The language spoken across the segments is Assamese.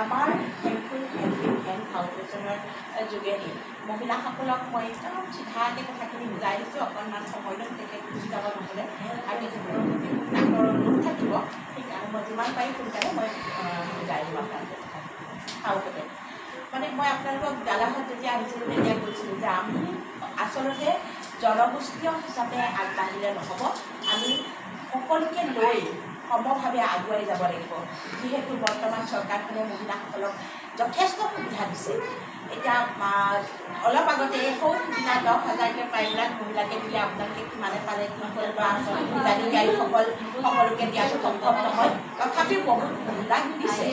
আমাৰ হেল্পফুল হেল্পিং হেণ্ড ফাউণ্ডেশ্যনৰ যোগেদি মহিলাসকলক মই একদম চিধাকৈ কথাখিনি বুজাই দিছোঁ। অকণমান সময় লৈ তেখেত বুজি যাব নহ'লে আৰু তেখেতৰ ডাক্তৰৰ লোক থাকিব, সেইকাৰণে মই যিমান পাৰি সোনকালে মই বুজাই দিম আপোনালোকে খাওঁতে। মানে মই আপোনালোকক দাদাহঁত যেতিয়া আহিছিলোঁ তেতিয়া কৈছিলোঁ যে আমি আচলতে জনগোষ্ঠীয় হিচাপে আগবাঢ়িলে নহ'ব, আমি সকলোকে লৈ সমভাৱে আগুৱাই যাব লাগিব। যিহেতু বৰ্তমান চৰকাৰখনে মহিলাসকলক যথেষ্ট সুবিধা দিছে। এতিয়া অলপ আগতে সৌ সুবিধা 10,000কৈ প্ৰায়বিলাক মহিলাকে দিলে আপোনালোকে কিমানে পালে কি হ'ল বা হিতাধিকাৰীসকল সকলোকে দিয়াটো সম্ভৱ নহয়, তথাপিও বহুত মহিলাক দিছে।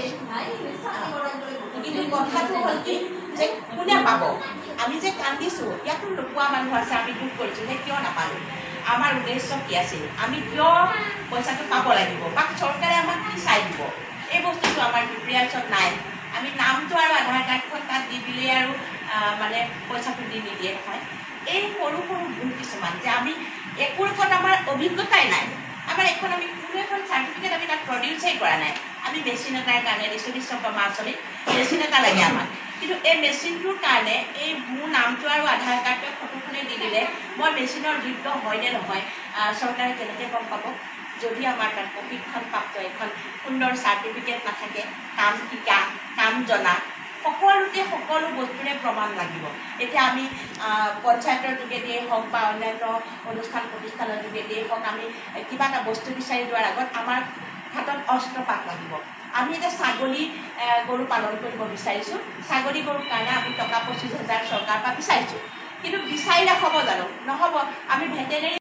কিন্তু কথাটো হ'ল কি যে কোনে পাব? আমি যে কান্দিছোঁ, ইয়াতো নোপোৱা মানুহ আছে, আমি দুখ কৰিছোঁ যে কিয় নাপালোঁ। আমাৰ উদ্দেশ্য কি আছিল? আমি কিয় পইচাটো পাব লাগিব বা চৰকাৰে আমাক কি চাই দিব? এই বস্তুটো আমাৰ প্ৰিপেয়াৰছত নাই। আমি নামটো আৰু আধাৰ কাৰ্ডখন তাত দি দিলেই আৰু মানে পইচাটো দি নিদিয়ে নহয়। এই সৰু সৰু ভুল কিছুমান যে আমি একো এখন আমাৰ অভিজ্ঞতাই নাই। আমাৰ এখন আমি কোনো এখন চাৰ্টিফিকেট আমি তাত প্ৰডিউচেই কৰা নাই। আমি মেচিন এটাৰ কাৰণে দিছোঁ বিশ্বকৰ্মা আঁচনিত মেচিন এটা লাগে আমাক, কিন্তু এই মেচিনটোৰ কাৰণে এই মোৰ নামটো আৰু আধাৰ কাৰ্ডৰ ফটোখনে দি দিলে মই মেচিনৰ যোগ্য হয় নে নহয় চৰকাৰে কেনেকৈ গম পাব? যদি আমাৰ তাত প্ৰশিক্ষণপ্ৰাপ্ত এখন সুন্দৰ চাৰ্টিফিকেট নাথাকে, কাম শিকা, কাম জনা, সকলোতে সকলো বস্তুৰে প্ৰমাণ লাগিব। এতিয়া আমি পঞ্চায়তৰ যোগেদিয়েই হওক বা অন্যান্য অনুষ্ঠান প্ৰতিষ্ঠানৰ যোগেদিয়েই হওক, আমি কিবা এটা বস্তু বিচাৰি যোৱাৰ আগত আমাৰ হাতত অস্ত্ৰপাত লাগিব। আমি এতিয়া ছাগলী গৰু পালন কৰিব বিচাৰিছোঁ, ছাগলী গৰুৰ কাৰণে আমি টকা 25,000 চৰকাৰৰ পৰা বিচাৰিছোঁ, কিন্তু বিচাৰিলে হ'ব জানো? নহ'ব। আমি ভেটেনেৰি